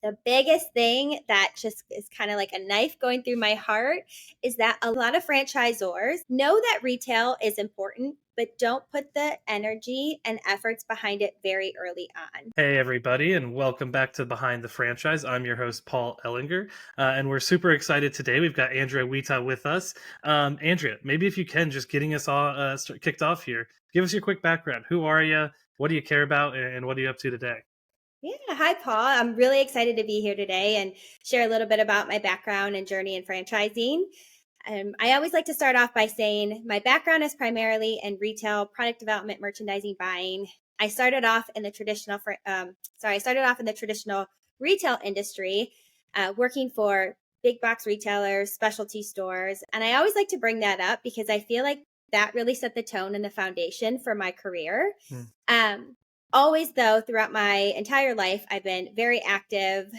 The biggest thing that just is kind of like a knife going through my heart is that a lot of franchisors know that retail is important, but don't put the energy and efforts behind it very early on. Hey, everybody, and welcome back to Behind the Franchise. I'm your host, Paul Ehlinger, and we're super excited today. We've got Andrea Wiita with us. Andrea, maybe if you can, just getting us all kicked off here, give us your quick background. Who are you? What do you care about? And what are you up to today? Yeah, hi, Paul. I'm really excited to be here today and share a little bit about my background and journey in franchising. I always like to start off by saying my background is primarily in retail, product development, merchandising, buying. I started off in the traditional, retail industry, working for big box retailers, specialty stores, and I always like to bring that up because I feel like that really set the tone and the foundation for my career. Hmm. Um, Always, though, throughout my entire life, I've been very active.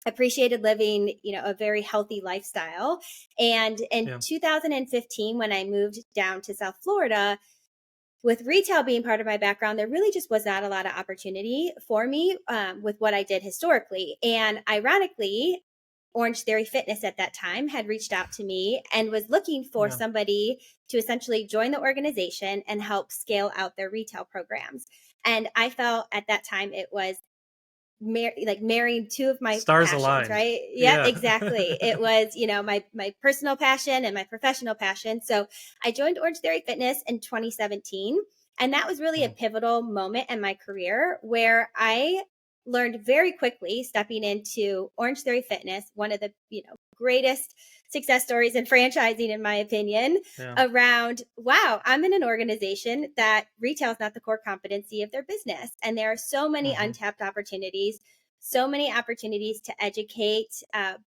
Appreciated living, a very healthy lifestyle. And in Yeah. 2015, when I moved down to South Florida, with retail being part of my background, there really just was not a lot of opportunity for me with what I did historically. And ironically, Orange Theory Fitness at that time had reached out to me and was looking for Yeah. somebody to essentially join the organization and help scale out their retail programs. And I felt at that time it was marrying two of my Stars passions, aligned. right? Yep, Yeah. exactly. It was, my personal passion and my professional passion. So I joined Orange Theory Fitness in 2017. And that was really a Hmm. pivotal moment in my career where I learned very quickly stepping into Orange Theory Fitness, one of the, greatest success stories in franchising, in my opinion, Yeah. around, wow, I'm in an organization that retail is not the core competency of their business. And there are so many Hmm. untapped opportunities, so many opportunities to educate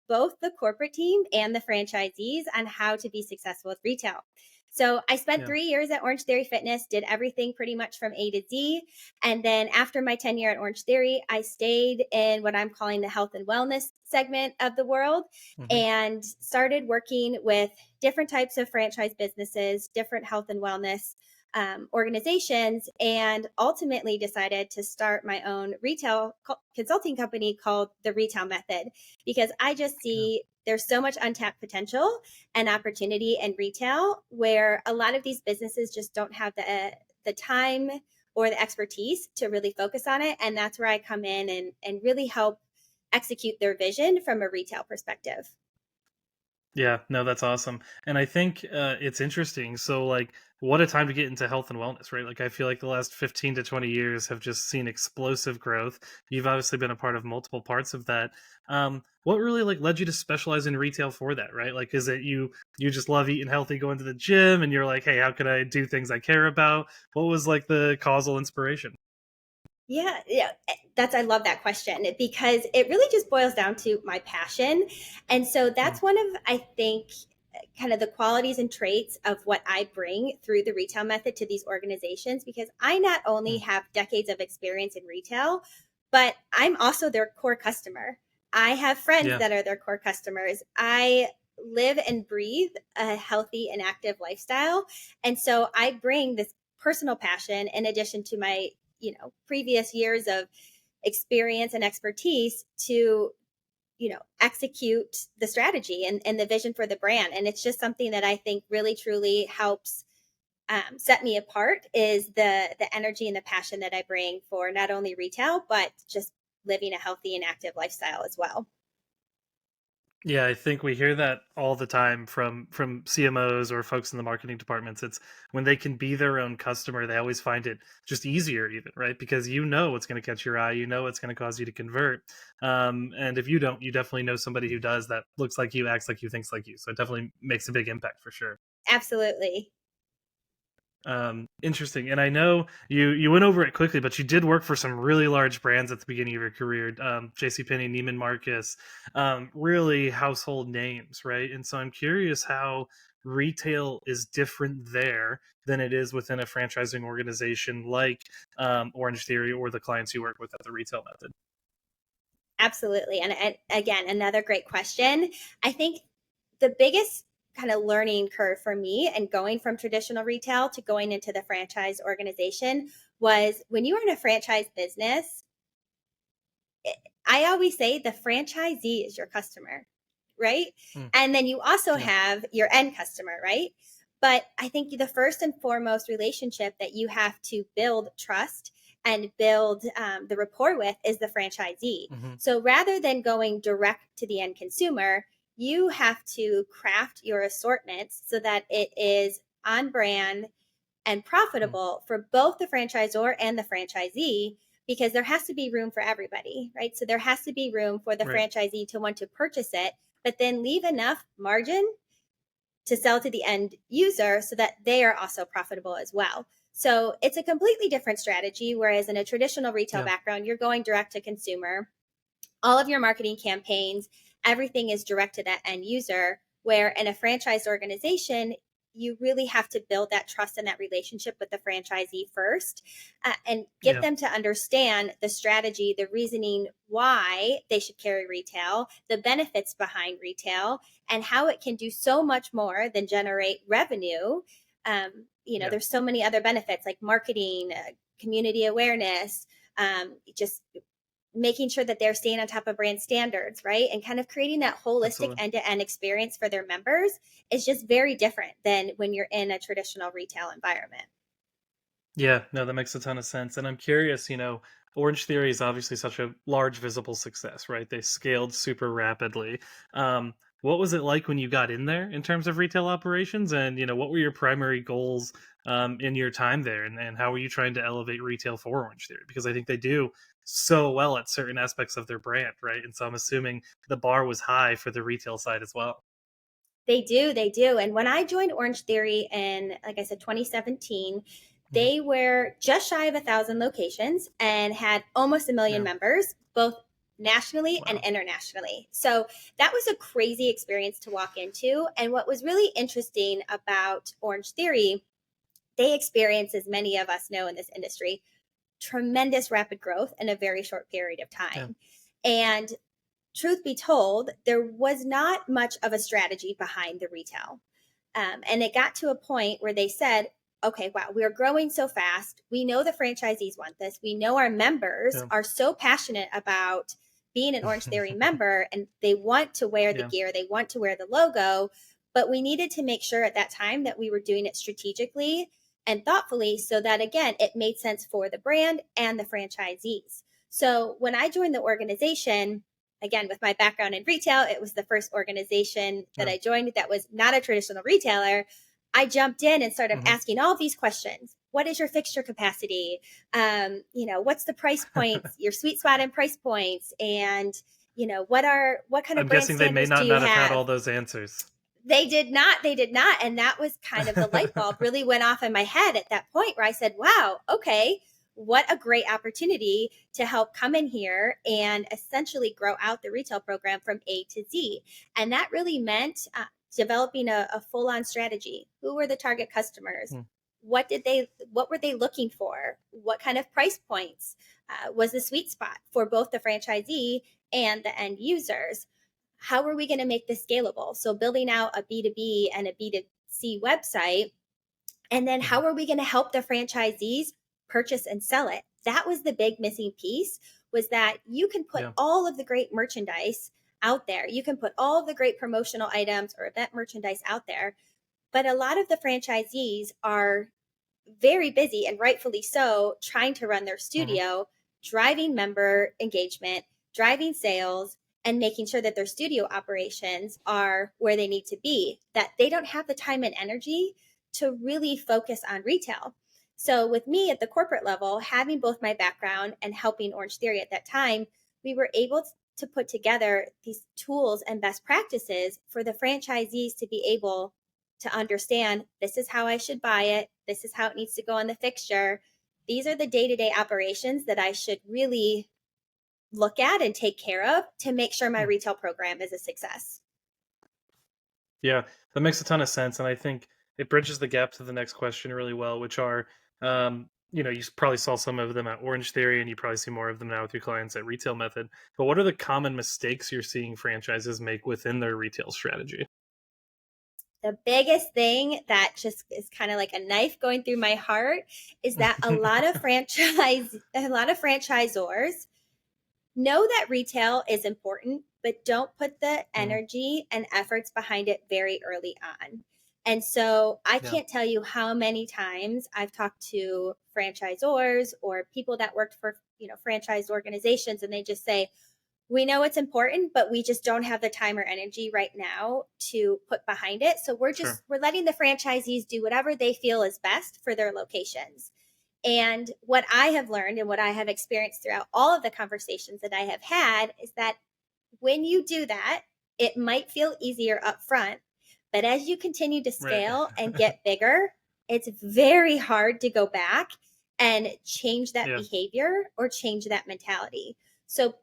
both the corporate team and the franchisees on how to be successful with retail. So I spent Yeah. 3 years at Orange Theory Fitness, did everything pretty much from A to Z. And then after my tenure at Orange Theory, I stayed in what I'm calling the health and wellness segment of the world Hmm. and started working with different types of franchise businesses, different health and wellness organizations, and ultimately decided to start my own retail consulting company called The Retail Method, because I just Yeah. see there's so much untapped potential and opportunity in retail where a lot of these businesses just don't have the time or the expertise to really focus on it. And that's where I come in and really help execute their vision from a retail perspective. Yeah, no, that's awesome. And I think it's interesting. So, like, what a time to get into health and wellness, right? Like, I feel like the last 15 to 20 years have just seen explosive growth. You've obviously been a part of multiple parts of that. What really like led you to specialize in retail for that, right? Like, is it you just love eating healthy, going to the gym, and you're like, hey, how can I do things I care about? What was like the causal inspiration? Yeah, I love that question because it really just boils down to my passion. And so Hmm. that's one of, I think, kind of the qualities and traits of what I bring through the retail method to these organizations, because I not only Hmm. have decades of experience in retail, but I'm also their core customer. I have friends Yeah. that are their core customers. I live and breathe a healthy and active lifestyle. And so I bring this personal passion in addition to my previous years of experience and expertise to execute the strategy and the vision for the brand. And it's just something that I think really truly helps set me apart, is the energy and the passion that I bring for not only retail but just living a healthy and active lifestyle as well. Yeah, I think we hear that all the time from CMOs or folks in the marketing departments. It's when they can be their own customer, they always find it just easier, even, right? Because you know what's going to catch your eye, you know what's going to cause you to convert. And if you don't, you definitely know somebody who does, that looks like you, acts like you, thinks like you. So it definitely makes a big impact for sure. Absolutely. Interesting. And I know you went over it quickly, but you did work for some really large brands at the beginning of your career. JCPenney, Neiman Marcus, really household names, right? And so I'm curious how retail is different there than it is within a franchising organization like Orange Theory or the clients you work with at the Retail Method. Absolutely. And again, another great question. I think the biggest kind of learning curve for me and going from traditional retail to going into the franchise organization was when you are in a franchise business, I always say the franchisee is your customer, right? Mm, And then you also yeah. have your end customer, right? But I think the first and foremost relationship that you have to build trust and build the rapport with is the franchisee. Hmm. So rather than going direct to the end consumer, you have to craft your assortments so that it is on brand and Mm, profitable for both the franchisor and the franchisee, because there has to be room for everybody, right? So there has to be room for the right. franchisee to want to purchase it, but then leave enough margin to sell to the end user so that they are also profitable as well. So it's a completely different strategy. Whereas in a traditional retail Yeah. background, you're going direct to consumer, all of your marketing campaigns, everything is directed at end user. Where in a franchise organization, you really have to build that trust and that relationship with the franchisee first, and get Yeah. them to understand the strategy, the reasoning why they should carry retail, the benefits behind retail, and how it can do so much more than generate revenue. Yeah. There's so many other benefits like marketing, community awareness, just making sure that they're staying on top of brand standards, right? And kind of creating that holistic Absolutely. end to end experience for their members is just very different than when you're in a traditional retail environment. Yeah, no, that makes a ton of sense. And I'm curious, Orange Theory is obviously such a large visible success, right? They scaled super rapidly. What was it like when you got in there in terms of retail operations? And, what were your primary goals in your time there? And how were you trying to elevate retail for Orange Theory? Because I think they do so well at certain aspects of their brand, right? And so I'm assuming the bar was high for the retail side as well. They do, they do. And when I joined Orange Theory in, like I said, 2017, Mhm. they were just shy of 1,000 locations and had almost a million Yeah. members, both nationally and Wow. internationally. So that was a crazy experience to walk into. And what was really interesting about Orange Theory, they experience, as many of us know in this industry, tremendous rapid growth in a very short period of Yeah. time. And truth be told, there was not much of a strategy behind the retail. And it got to a point where they said, okay, wow, we are growing so fast. We know the franchisees want this. We know our members Yeah. are so passionate about being an Orange Theory member and they want to wear the Yeah. gear, they want to wear the logo. But we needed to make sure at that time that we were doing it strategically and thoughtfully so that, again, it made sense for the brand and the franchisees. So when I joined the organization, again, with my background in retail, it was the first organization that Yeah. I joined that was not a traditional retailer. I jumped in and started Hmm. asking all these questions. What is your fixture capacity? What's the price points, your sweet spot and price points? And, what kind of I'm brand guessing they may standards do not you not have had have? all those answers. They did not. And that was kind of the light bulb really went off in my head at that point where I said, wow, okay, what a great opportunity to help come in here and essentially grow out the retail program from A to Z. And that really meant developing a full on strategy. Who were the target customers? Mm, What were they looking for? What kind of price points was the sweet spot for both the franchisee and the end users? How are we going to make this scalable? So building out a B2B and a B2C website. And then mhm. how are we going to help the franchisees purchase and sell it? That was the big missing piece, was that you can put Yeah. all of the great merchandise out there. You can put all of the great promotional items or event merchandise out there. But a lot of the franchisees are very busy and rightfully so trying to run their Mhm. studio, driving member engagement, driving sales, and making sure that their studio operations are where they need to be, that they don't have the time and energy to really focus on retail. So, with me at the corporate level, having both my background and helping Orange Theory at that time, we were able to put together these tools and best practices for the franchisees to be able to understand, this is how I should buy it. This is how it needs to go on the fixture. These are the day to day operations that I should really look at and take care of to make sure my Mm. retail program is a success. Yeah, that makes a ton of sense, and I think it bridges the gap to the next question really well, which are, probably saw some of them at Orange Theory, and you probably see more of them now with your clients at Retail Method. But what are the common mistakes you're seeing franchises make within their retail strategy? The biggest thing that just is kind of like a knife going through my heart is that a lot of franchisors Know that retail is important, but don't put the Mm, energy and efforts behind it very early on. And so I yeah, can't tell you how many times I've talked to franchisors or people that worked for, franchise organizations, and they just say, we know it's important, but we just don't have the time or energy right now to put behind it. So sure. we're letting the franchisees do whatever they feel is best for their locations. And what I have learned and what I have experienced throughout all of the conversations that I have had is that when you do that, it might feel easier up front, but as you continue to Right. scale and get bigger, it's very hard to go back and change that Yeah. behavior or change that mentality. So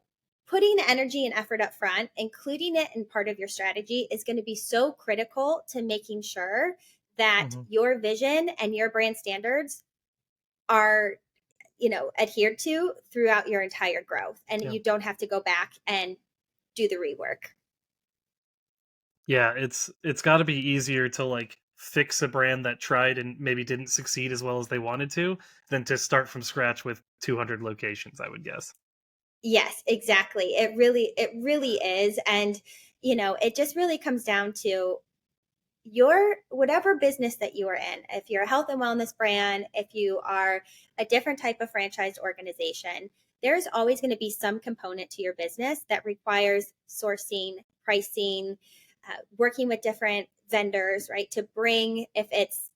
putting the energy and effort up front, including it in part of your strategy, is going to be so critical to making sure that Hmm. your vision and your brand standards are adhered to throughout your entire growth, and Yeah. you don't have to go back and do the rework. Yeah, it's got to be easier to like fix a brand that tried and maybe didn't succeed as well as they wanted to than to start from scratch with 200 locations, I would guess. Yes, exactly. It really is. And it just really comes down to your whatever business that you are in. If you're a health and wellness brand, if you are a different type of franchise organization, there's always going to be some component to your business that requires sourcing, pricing, working with different vendors, right? To bring, if it's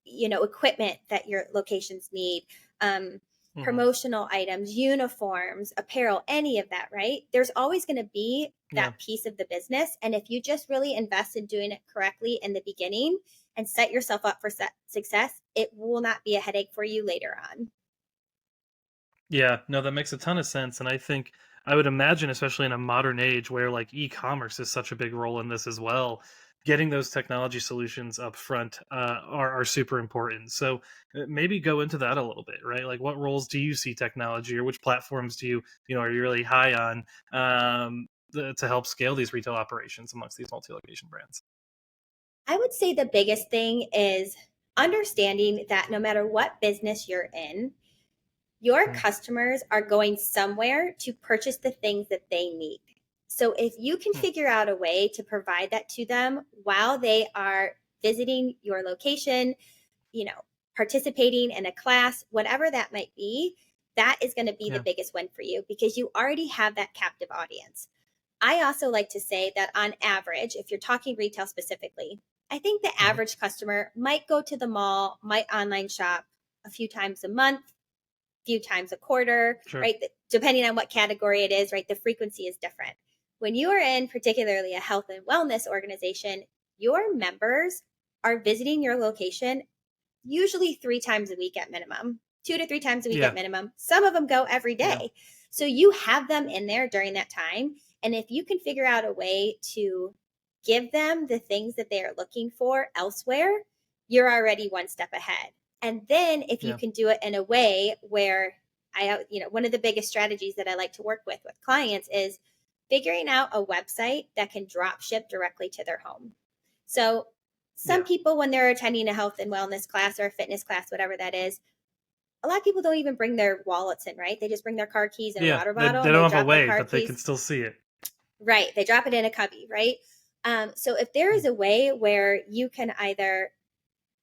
equipment that your locations need, um, Hmm. promotional items, uniforms, apparel, any of that, right? There's always going to be Yeah. that piece of the business. And if you just really invest in doing it correctly in the beginning and set yourself up for success, it will not be a headache for you later on. Yeah, no, that makes a ton of sense. And I think I would imagine, especially in a modern age where like e-commerce is such a big role in this as well, getting those technology solutions up front are super important. So maybe go into that a little bit, right? Like what roles do you see technology or which platforms do are you really high on to help scale these retail operations amongst these multi-location brands? I would say the biggest thing is understanding that no matter what business you're in, your Mm, customers are going somewhere to purchase the things that they need. So if you can mm, figure out a way to provide that to them while they are visiting your location, you know, participating in a class, whatever that might be, that is going to be the yeah. biggest win for you because you already have that captive audience. I also like to say that on average, if you're talking retail specifically, I think the Hmm. average customer might go to the mall, might online shop a few times a month, few times a quarter, Sure. right? Depending on what category it is, right? The frequency is different. When you are in particularly a health and wellness organization, your members are visiting your location usually 3 times a week at minimum, 2 to 3 times a week at Yeah. minimum. Some of them go every Yeah. day. So you have them in there during that time. And if you can figure out a way to give them the things that they are looking for elsewhere, you're already one step ahead. And then if you Yeah. can do it in a way where one of the biggest strategies that I like to work with clients is figuring out a website that can drop ship directly to their home. So some Yeah. people, when they're attending a health and wellness class or a fitness class, whatever that is, a lot of people don't even bring their wallets in, right? They just bring their car keys and a Yeah. water They bottle they and don't they have a drop their way, car but they can keys. still see it. Right. They drop it in a cubby, right? So if there Mm, is a way where you can either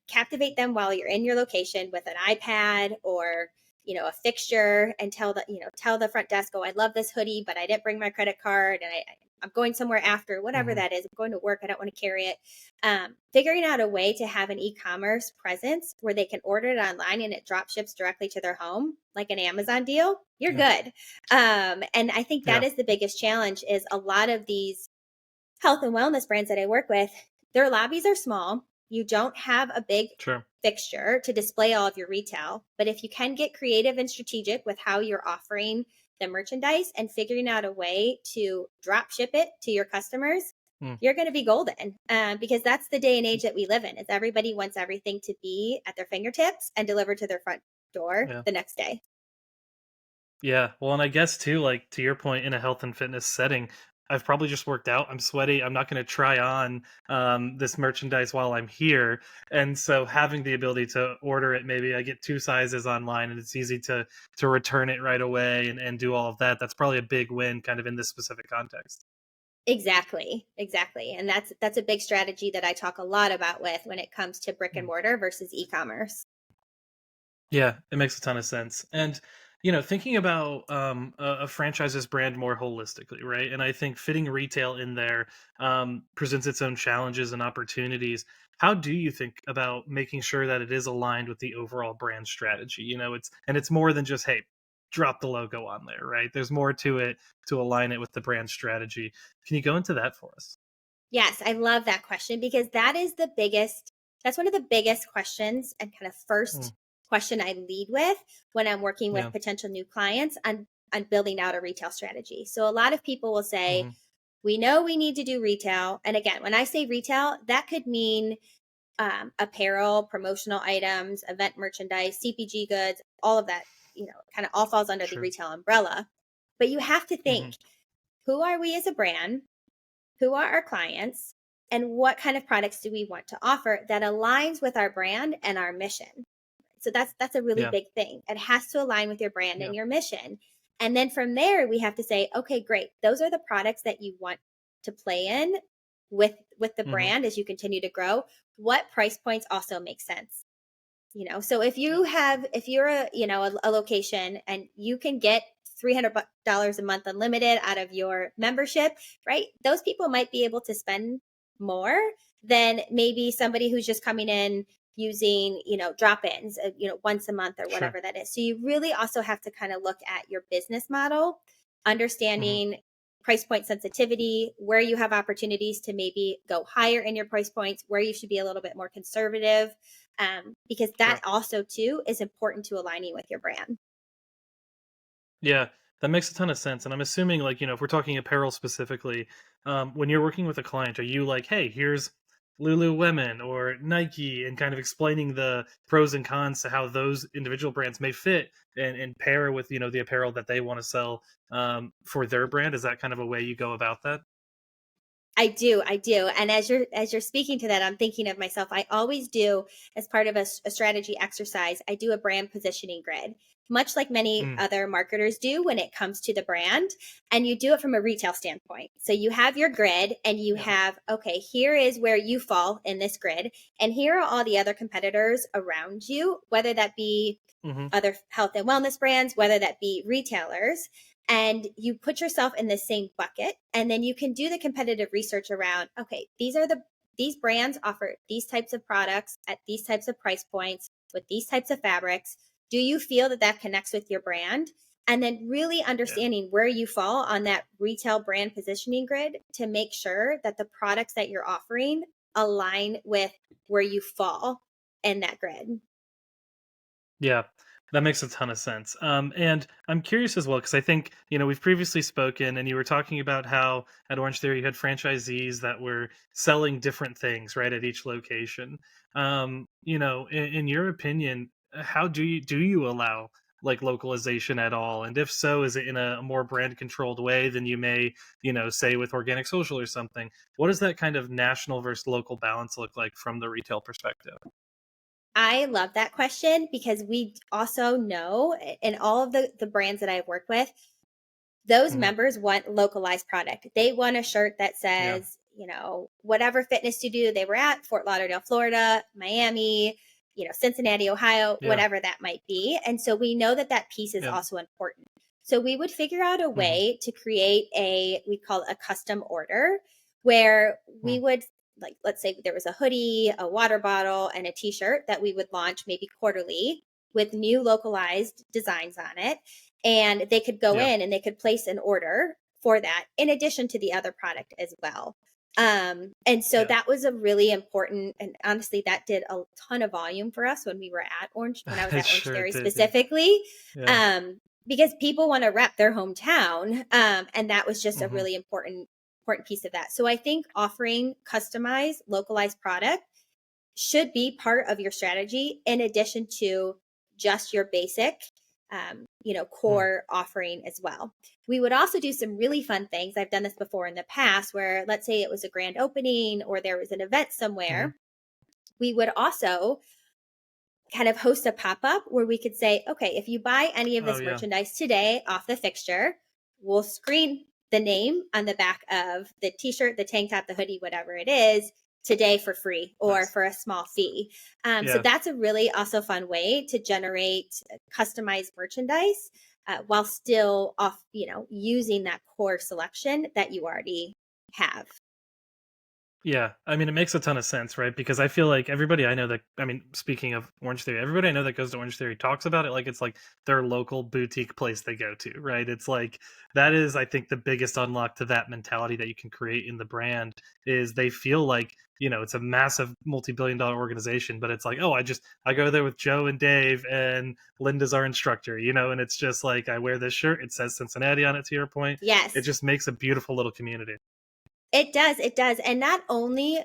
captivate them while you're in your location with an iPad or a fixture and tell the front desk, oh, I love this hoodie, but I didn't bring my credit card and I'm going somewhere after, whatever mhm. that is. I'm going to work. I don't want to carry it. Figuring out a way to have an e-commerce presence where they can order it online and it drop ships directly to their home, like an Amazon deal, you're Yeah. good. And I think that Yeah. is the biggest challenge is a lot of these health and wellness brands that I work with, their lobbies are small. You don't have a big Sure. fixture to display all of your retail. But if you can get creative and strategic with how you're offering the merchandise and figuring out a way to drop ship it to your customers, Mm. you're going to be golden because that's the day and age that we live in is everybody wants everything to be at their fingertips and delivered to their front door Yeah. the next day. Yeah. Well, and I guess too, like to your point, in a health and fitness setting, I've probably just worked out. I'm sweaty. I'm not going to try on this merchandise while I'm here. And so having the ability to order it, maybe I get two sizes online and it's easy to return it right away and do all of that. That's probably a big win kind of in this specific context. Exactly, exactly. And that's a big strategy that I talk a lot about with when it comes to brick and Mm. mortar versus e-commerce. Yeah, it makes a ton of sense. And thinking about a franchise's brand more holistically, right? And I think fitting retail in there presents its own challenges and opportunities. How do you think about making sure that it is aligned with the overall brand strategy? It's more than just, hey, drop the logo on there, right? There's more to it to align it with the brand strategy. Can you go into that for us? Yes, I love that question because that's one of the biggest questions and kind of Mm, first question I lead with when I'm working with yeah. potential new clients on building out a retail strategy. So a lot of people will say, Hmm. we know we need to do retail. And again, when I say retail, that could mean apparel, promotional items, event merchandise, CPG goods, all of that, kind of all falls under the Sure. retail umbrella. But you have to Hmm. think, who are we as a brand? Who are our clients? And what kind of products do we want to offer that aligns with our brand and our mission? So that's a really Yeah. big thing. It has to align with your brand Yeah. and your mission. And then from there we have to say, okay, great. Those are the products that you want to play in with the Hmm. brand as you continue to grow. What price points also make sense? So if you're a location and you can get $300 a month unlimited out of your membership, right? Those people might be able to spend more than maybe somebody who's just coming in using drop-ins once a month or Sure. whatever that is. So you really also have to kind of look at your business model, Hmm. understanding price point sensitivity, where you have opportunities to maybe go higher in your price points, where you should be a little bit more conservative, because that Sure. also too is important to aligning with your brand. Yeah, that makes a ton of sense. And I'm assuming, like, if we're talking apparel specifically, when you're working with a client, are you like, hey, here's Lululemon or Nike, and kind of explaining the pros and cons to how those individual brands may fit and pair with, the apparel that they want to sell for their brand? Is that kind of a way you go about that? I do. And as you're speaking to that, I'm thinking of myself. I always do as part of a strategy exercise. I do a brand positioning grid, much like many Mm, other marketers do when it comes to the brand. And you do it from a retail standpoint. So you have your grid, and you yeah. have, okay, here is where you fall in this grid, and here are all the other competitors around you, whether that be Hmm. other health and wellness brands, whether that be retailers, and you put yourself in the same bucket. And then you can do the competitive research around, okay, these brands offer these types of products at these types of price points with these types of fabrics. Do you feel that that connects with your brand? And then really Yeah. understanding where you fall on that retail brand positioning grid to make sure that the products that you're offering align with where you fall in that grid. Yeah, that makes a ton of sense. And I'm curious as well because I think we've previously spoken, and you were talking about how at Orange Theory you had franchisees that were selling different things right at each location. In your opinion, how do you allow like localization at all? And if so, is it in a more brand controlled way than you may say with organic social or something? What does that kind of national versus local balance look like from the retail perspective? I love that question because we also know in all of the brands that I've worked with, those Hmm. members want localized product. They want a shirt that Yeah. says, whatever fitness studio they were at, Fort Lauderdale, Florida, Miami, Cincinnati, Ohio, Yeah. whatever that might be. And so we know that that piece is Yeah. also important. So we would figure out a Hmm. way to create we call it a custom order, where we Hmm. would, like, let's say there was a hoodie, a water bottle, and a t-shirt that we would launch maybe quarterly with new localized designs on it, and they could go Yeah. in and they could place an order for that in addition to the other product as well. And so Yeah. that was a really important, and honestly, that did a ton of volume for us when I was It at Orange sure Theory did, yeah. specifically, Yeah. um, because people want to rep their hometown, and that was just a Mhm. really important piece of that. So I think offering customized, localized product should be part of your strategy in addition to just your basic Mm. core offering as well. We would also do some really fun things. I've done this before in the past where, let's say it was a grand opening or there was an event Hmm. somewhere. We would also kind of host a pop up where we could say, okay, if you buy any of Oh this yeah. merchandise today off the fixture, we'll screen the name on the back of the t shirt, the tank top, the hoodie, whatever it is, today for free or Nice. for a small fee. So Yeah. that's a really also fun way to generate customized merchandise while still using that core selection that you already have. Yeah, I mean, it makes a ton of sense, right? Because I feel like everybody I know that, I mean, speaking of Orange Theory, everybody I know that goes to Orange Theory talks about it like it's like their local boutique place they go to, right? It's like that is, I think, the biggest unlock to that mentality that you can create in the brand is they feel like, it's a massive multi-billion-dollar organization, but it's like, oh, I go there with Joe and Dave and Linda's our instructor, and it's just like I wear this shirt, it says Cincinnati on it, to your point. It Yes, just makes a beautiful little community. it does. It does. And not only,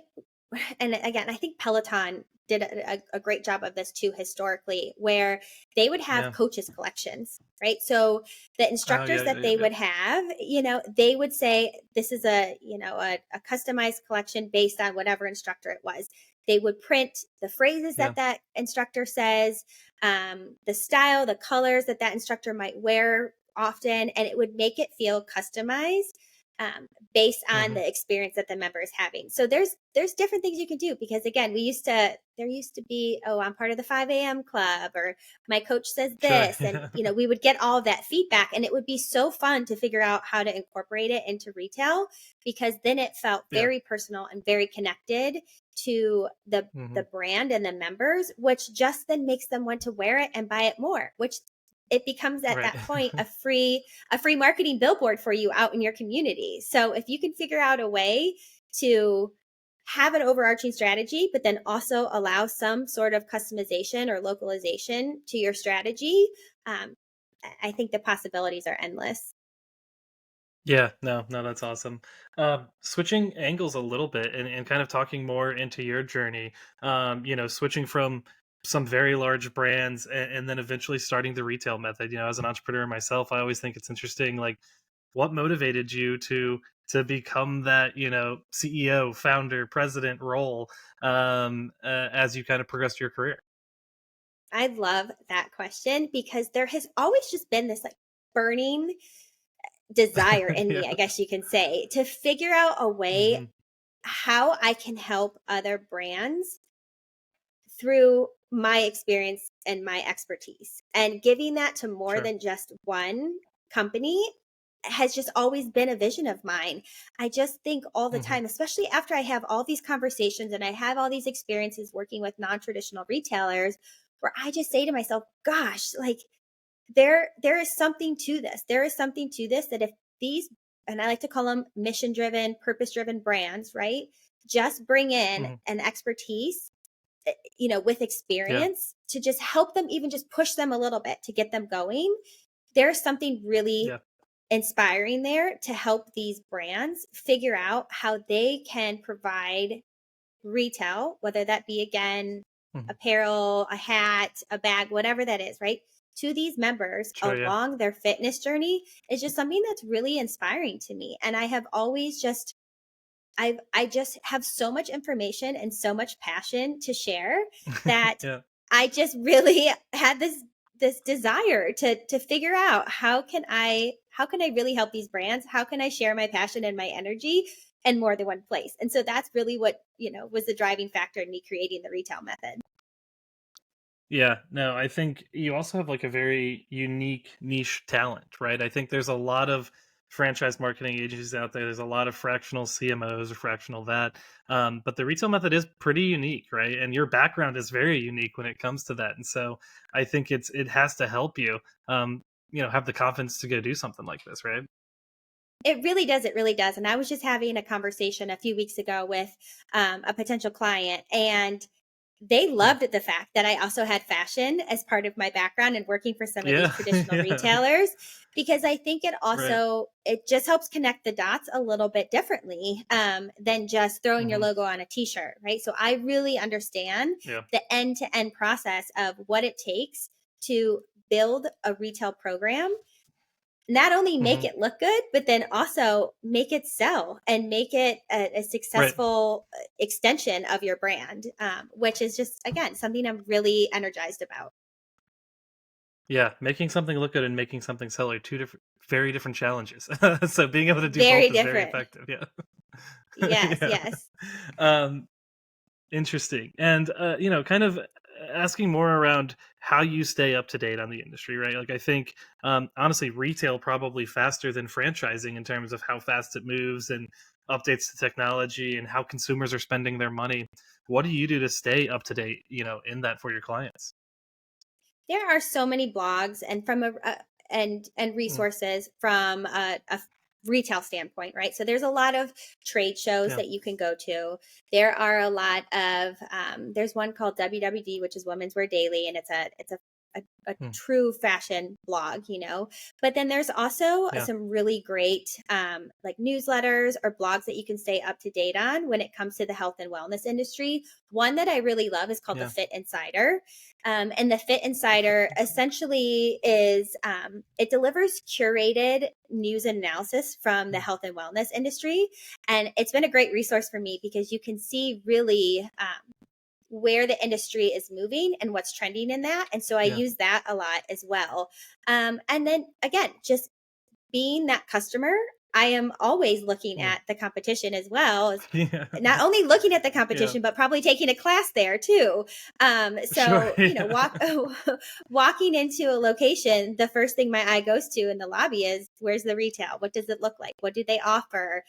and again, I think Peloton did a great job of this too historically, where they would have Yeah. coaches collections, right? So the Oh instructors yeah, yeah, that yeah, they yeah. would have, they would say, this is a customized collection based on whatever instructor it was. They would print the phrases Yeah. that instructor says, the style, the colors that instructor might wear often, and it would make it feel customized based on Mhm. the experience that the member is having. So there's different things you can do because again, there used to be, oh, I'm part of the 5 a.m. club or my coach says Sure. this, and we would get all of that feedback, and it would be so fun to figure out how to incorporate it into retail because then it felt Yeah. very personal and very connected to the Mhm. brand and the members, which just then makes them want to wear it and buy it more, which it becomes at Right. that point a free marketing billboard for you out in your community. So if you can figure out a way to have an overarching strategy, but then also allow some sort of customization or localization to your strategy, um, I think the possibilities are endless. Yeah, no, no, that's awesome. Switching angles a little bit and kind of talking more into your journey, switching from some very large brands and then eventually starting the retail method. As an entrepreneur myself, I always think it's interesting, like what motivated you to become that, CEO, founder, president role as you kind of progressed your career. I love that question because there has always just been this like burning desire in Yeah. me, I guess you can say, to figure out a way Hmm. how I can help other brands through my experience and my expertise. And giving that to more Sure. than just one company has just always been a vision of mine. I just think all the Hmm. time, especially after I have all these conversations and I have all these experiences working with non-traditional retailers, where I just say to myself, gosh, like there is something to this. There is something to this that if these, and I like to call them mission driven, purpose driven brands, right? Just bring in Hmm. an expertise with Yeah. experience to just help them, even just push them a little bit to get them going. There's something really Yeah. inspiring there to help these brands figure out how they can provide retail, whether that be again, Hmm. apparel, a hat, a bag, whatever that is, right? To these members Sure. Yeah. along their fitness journey is just something that's really inspiring to me. And I have always just I just have so much information and so much passion to share that Yeah. I just really had this desire to figure out how can I really help these brands? How can I share my passion and my energy in more than one place? And so that's really what, was the driving factor in me creating the retail method. Yeah, no, I think you also have like a very unique niche talent, right? I think there's a lot of franchise marketing agencies out there. There's a lot of fractional CMOs or fractional that, but the retail method is pretty unique, right? And your background is very unique when it comes to that. And so I think it has to help you, have the confidence to go do something like this, right? It really does. It really does. And I was just having a conversation a few weeks ago with a potential client, and they Hmm. loved the fact that I also had fashion as part of my background and working for some of these Yeah, traditional yeah, retailers because I think right. it just helps connect the dots a little bit differently than just throwing your Hmm. logo on a t-shirt, right? So I really understand Yeah. the end to end process of what it takes to build a retail program, not only make Hmm. it look good, but then also make it sell and make it a Right. successful extension of your brand, which is just, again, something I'm really energized about. Yeah, making something look good and making something sell are two different, very different challenges. So being able to do Very both is very different. effective. Yeah. Yes, Yeah. yes. Um, Interesting. And kind of asking more around how you stay up to date on the industry, right? Like I think honestly retail probably faster than franchising in terms of how fast it moves and updates to technology and how consumers are spending their money. What do you do to stay up to date, in that for your clients? There are so many blogs and and Mm, resources from a retail standpoint, right? So there's a lot of trade shows yeah. that you can go to. There are a lot of there's one called WWD, which is Women's Wear Daily, and it's a Mm, true fashion blog, But then there's also yeah. some really great like newsletters or blogs that you can stay up to date on when it comes to the health and wellness industry. One that I really love is called the Yeah. Fit Insider. And the Fit The fit. Insider essentially is it delivers curated news and analysis from the Mm, health and wellness industry. And it's been a great resource for me because you can see really where the industry is moving and what's trending in that. And so I yeah. use that a lot as well. And then again, just being that customer, I am always looking Mm, at the competition as well as yeah. not only looking at the Yeah. competition, but probably taking a class there too. Sure. So, Yeah. walking into a location, the first thing my eye goes to in the lobby is where's the retail? What does it look like? What do they offer?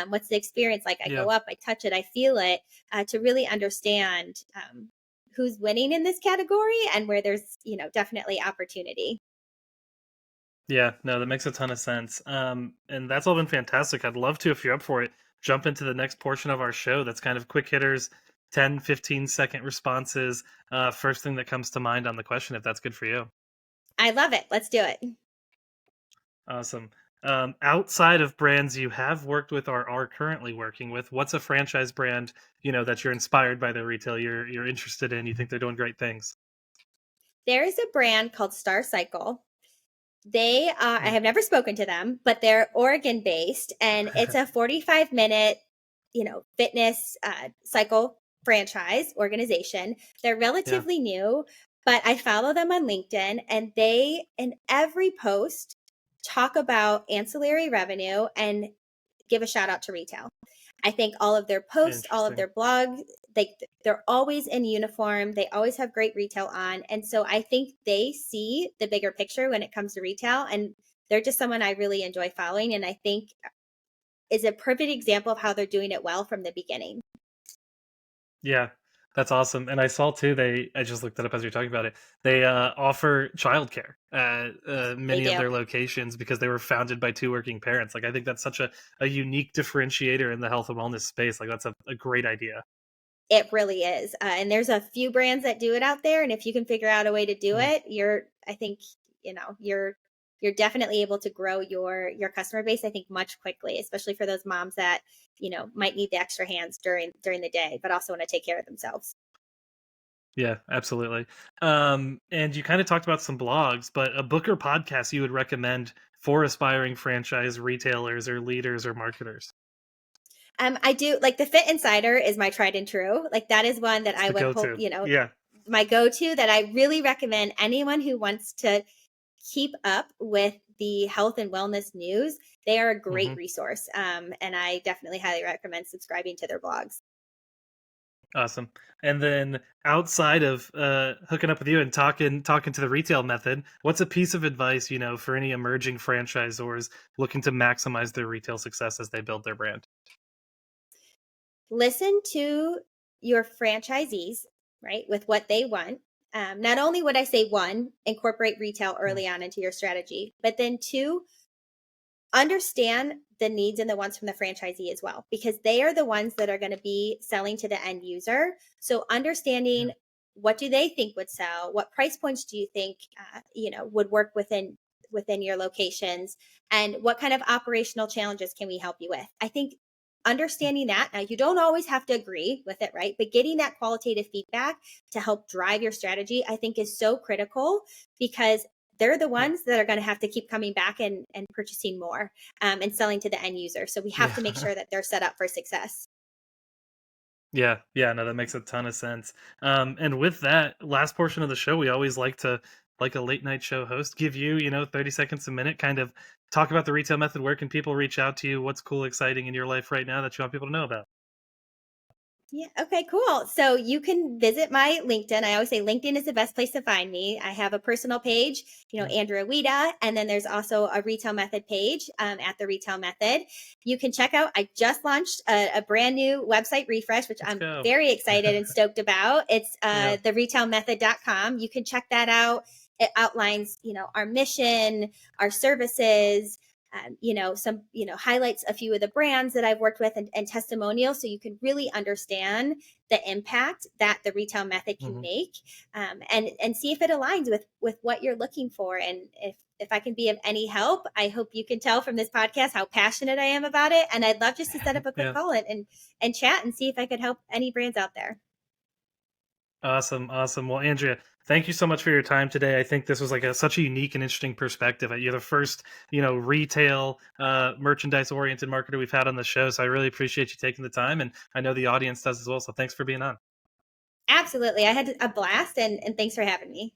What's the experience like? I Yeah. go up, I touch it, I feel it, to really understand who's winning in this category and where there's, definitely opportunity. Yeah, no, that makes a ton of sense. And that's all been fantastic. I'd love to, if you're up for it, jump into the next portion of our show that's kind of quick hitters, 10, 15-second responses. First thing that comes to mind on the question, if that's good for you. I love it. Let's do it. Awesome. Outside of brands you have worked with or are currently working with, what's a franchise brand, that you're inspired by the retail you're interested in, you think they're doing great things? There is a brand called Star Cycle. They are, I Mm. have never spoken to them, but they're Oregon based and it's a 45-minute, fitness cycle franchise organization. They're Yeah, relatively new, but I follow them on LinkedIn and they, in every post, talk about ancillary revenue and give a shout out to retail. I think all of their posts, all of interesting. their blogs, they're always in uniform. They always have great retail on. And so I think they see the bigger picture when it comes to retail. And they're just someone I really enjoy following. And I think is a perfect example of how they're doing it well from the beginning. Yeah, that's awesome. And I saw too, I just looked it up as you're talking about it. They offer childcare at They many of do. their locations because they were founded by two working parents. Like, I think that's such a unique differentiator in the health and wellness space. Like, that's a great idea. It really is. And there's a few brands that do it out there. And if you can figure out a way to do Mm. it, I think, you're definitely able to grow your customer base, I think, much quickly, especially for those moms that, might need the extra hands during the day, but also want to take care of themselves. Yeah, absolutely. And you kind of talked about some blogs, but a book or podcast you would recommend for aspiring franchise retailers or leaders or marketers? I do like the Fit Insider is my tried and true. Like that is one that It's I the would hope, go-to. Yeah. my go-to that I really recommend anyone who wants to keep up with the health and wellness news. They are a great Hmm. resource. And I definitely highly recommend subscribing to their blogs. Awesome. And then outside of hooking up with you and talking to the retail method, what's a piece of advice, for any emerging franchisors looking to maximize their retail success as they build their brand? Listen to your franchisees, right, with what they want. Not only would I say one, incorporate retail Mm, early on into your strategy, but then two, understand the needs and the wants from the franchisee as well, because they are the ones that are going to be selling to the end user. So yeah. understanding what do they think would sell, what price points do you think would work within your locations, and what kind of operational challenges can we help you with. I think understanding that, now you don't always have to agree with it, right, but getting that qualitative feedback to help drive your strategy, I think, is so critical, because they're the Yeah. ones that are going to have to keep coming back and purchasing more, and selling to the end user. So we have Yeah. to make sure that they're set up for success. Yeah, yeah, no, that makes a ton of sense. And with that last portion of the show, we always like to, like a late night show host, give you, 30 seconds a minute, kind of talk about the retail method. Where can people reach out to you? What's cool, exciting in your life right now that you want people to know about? Yeah. Okay, cool. So you can visit my LinkedIn. I always say LinkedIn is the best place to find me. I have a personal page, Yeah, Andrea Wiita, and then there's also a Retail Method page, at the Retail Method. You can check out, I just launched a brand new website refresh, which let's I'm go. very excited and stoked about. It's Yeah. theretailmethod.com. You can check that out. It outlines, our mission, our services, some, highlights a few of the brands that I've worked with, and testimonials, so you can really understand the impact that the retail method can Hmm. make, and see if it aligns with what you're looking for. And if I can be of any help, I hope you can tell from this podcast how passionate I am about it. And I'd love just to set up a quick Yeah. call and chat and see if I could help any brands out there. Awesome, awesome. Well, Andrea, thank you so much for your time today. I think this was like such a unique and interesting perspective. You're the first, retail, merchandise oriented marketer we've had on the show. So I really appreciate you taking the time, and I know the audience does as well. So thanks for being on. Absolutely. I had a blast, and thanks for having me.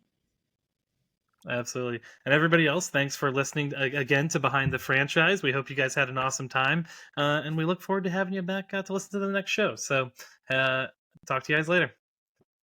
Absolutely. And everybody else, thanks for listening again to Behind the Franchise. We hope you guys had an awesome time. And we look forward to having you back to listen to the next show. So, talk to you guys later.